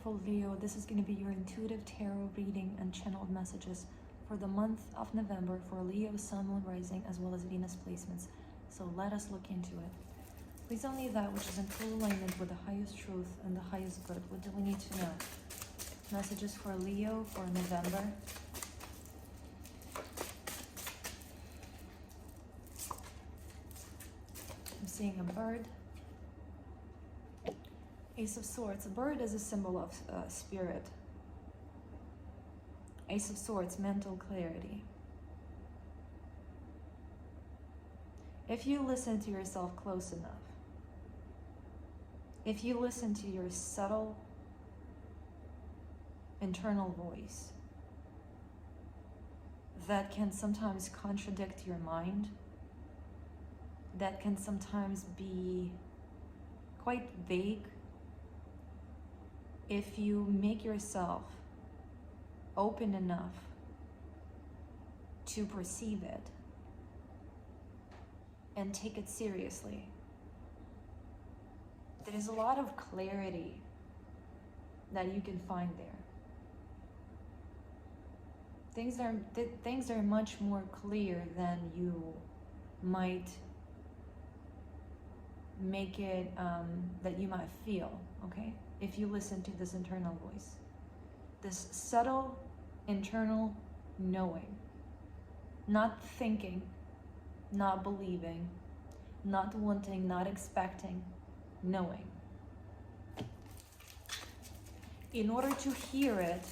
beautiful Leo, this is going to be your intuitive tarot reading and channeled messages for the month of November for Leo, Sun, Moon, Rising, as well as Venus placements. So let us look into it. Please only that which is in full alignment with the highest truth and the highest good. What do we need to know? Messages for Leo for November. I'm seeing a bird. Ace of Swords. A bird is a symbol of spirit. Ace of Swords, mental clarity. If you listen to yourself close enough, if you listen to your subtle internal voice that can sometimes contradict your mind, that can sometimes be quite vague, if you make yourself open enough to perceive it and take it seriously, there is a lot of clarity that you can find there. Things are much more clear than you might make it, that you might feel, okay? If you listen to this internal voice, this subtle internal knowing, not thinking, not believing, not wanting, not expecting, knowing. In order to hear it,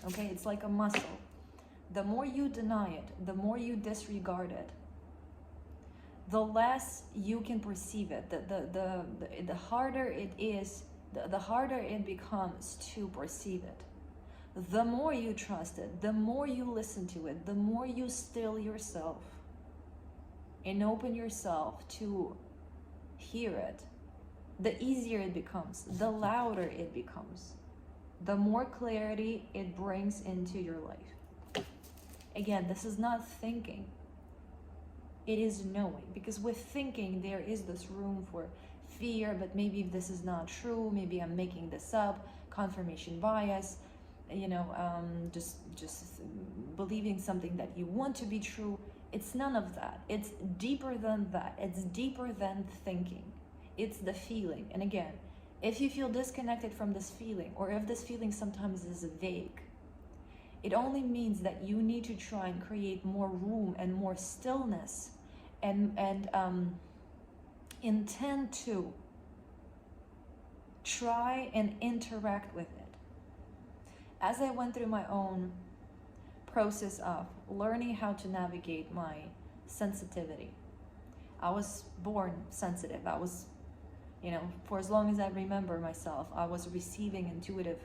okay, it's like a muscle. The more you deny it, the more you disregard it, the less you can perceive it. The harder it is, the harder it becomes to perceive it. The more you trust it, the more you listen to it, the more you still yourself and open yourself to hear it, the easier it becomes, the louder it becomes, the more clarity it brings into your life. Again, this is not thinking. It is knowing, because with thinking there is this room for fear, but maybe this is not true, maybe I'm making this up, confirmation bias, you know, just believing something that you want to be true. It's none of that. It's deeper than that. It's deeper than thinking. It's the feeling. And again, if you feel disconnected from this feeling, or if this feeling sometimes is vague, it only means that you need to try and create more room and more stillness and intend to try and interact with it. As I went through my own process of learning how to navigate my sensitivity, I was born sensitive. I was, you know, for as long as I remember myself, I was receiving intuitive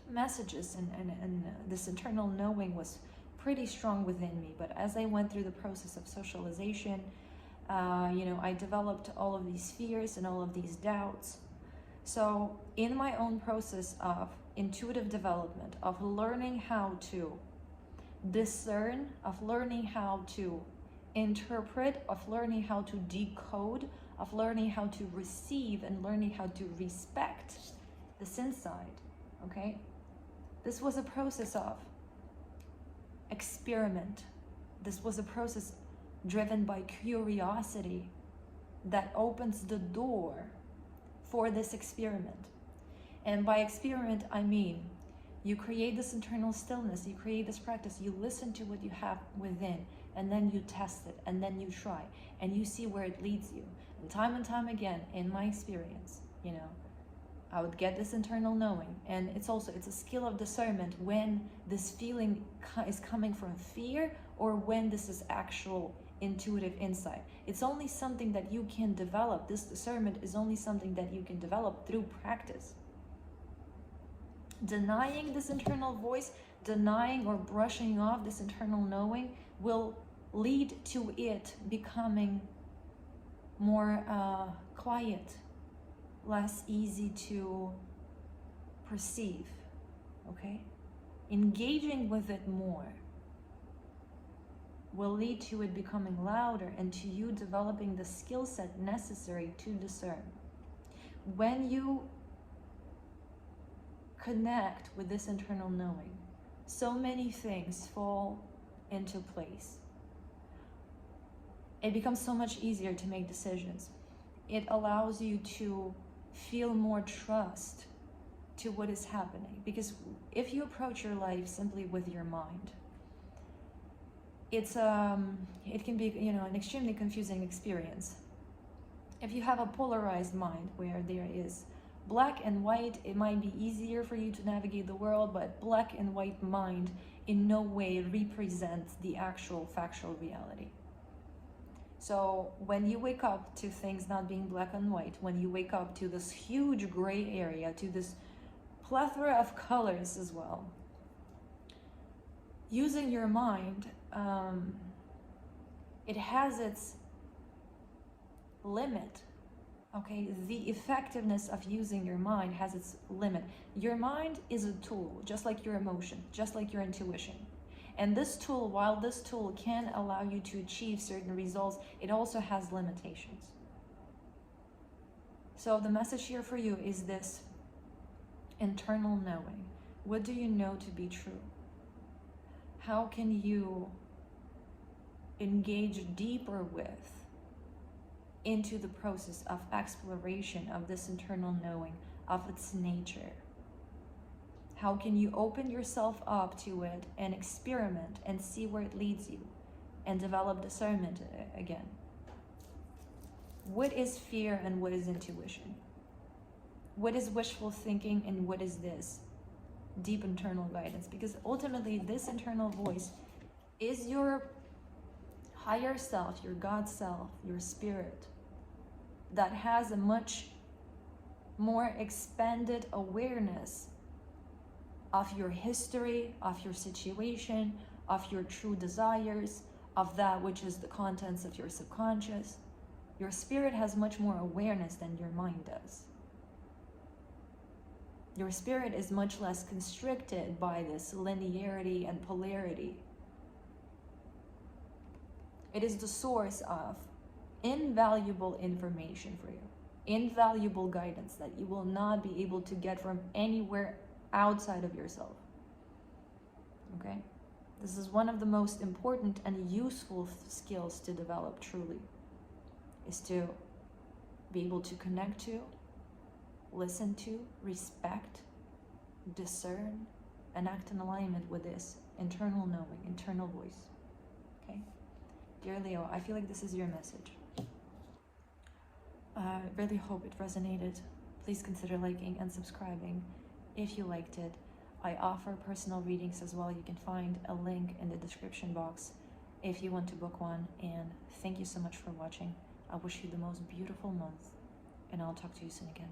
messages, and this internal knowing was pretty strong within me. But as I went through the process of socialization, you know, I developed all of these fears and all of these doubts. So in my own process of intuitive development, of learning how to discern, of learning how to interpret, of learning how to decode, of learning how to receive, and learning how to respect this inside, okay? This was a process of experiment. This was a process driven by curiosity that opens the door for this experiment. And by experiment, I mean, you create this internal stillness, you create this practice, you listen to what you have within, and then you test it, and then you try, and you see where it leads you. And time again, in my experience, you know, I would get this internal knowing. And it's a skill of discernment when this feeling is coming from fear, or when this is actual intuitive insight. It's only something that you can develop. This discernment is only something that you can develop through practice. Denying this internal voice, denying or brushing off this internal knowing will lead to it becoming more quiet, less easy to perceive, okay? Engaging with it more will lead to it becoming louder and to you developing the skill set necessary to discern. When you connect with this internal knowing, so many things fall into place. It becomes so much easier to make decisions. It allows you to feel more trust to what is happening. Because if you approach your life simply with your mind, it can be, you know, an extremely confusing experience. If you have a polarized mind where there is black and white, it might be easier for you to navigate the world, but black and white mind in no way represents the actual factual reality. So when you wake up to things not being black and white, when you wake up to this huge gray area, to this plethora of colors as well, using your mind, it has its limit. Okay, the effectiveness of using your mind has its limit. Your mind is a tool, just like your emotion, just like your intuition. And this tool, while this tool can allow you to achieve certain results, it also has limitations. So the message here for you is this internal knowing. What do you know to be true? How can you engage deeper with into the process of exploration of this internal knowing, of its nature? How can you open yourself up to it and experiment and see where it leads you and develop discernment again? What is fear and what is intuition? What is wishful thinking and what is this deep internal guidance? Because ultimately this internal voice is your higher self, your God self, your spirit, that has a much more expanded awareness of your history, of your situation, of your true desires, of that which is the contents of your subconscious. Your spirit has much more awareness than your mind does. Your spirit is much less constricted by this linearity and polarity. It is the source of invaluable information for you, invaluable guidance that you will not be able to get from anywhere outside of yourself. Okay? This is one of the most important and useful skills to develop truly, is to be able to connect to, listen to, respect, discern, and act in alignment with this internal knowing, internal voice. Okay? Dear Leo, I feel like this is your message. I really hope it resonated. Please consider liking and subscribing if you liked it. I offer personal readings as well. You can find a link in the description box if you want to book one. And thank you so much for watching. I wish you the most beautiful month, and I'll talk to you soon again.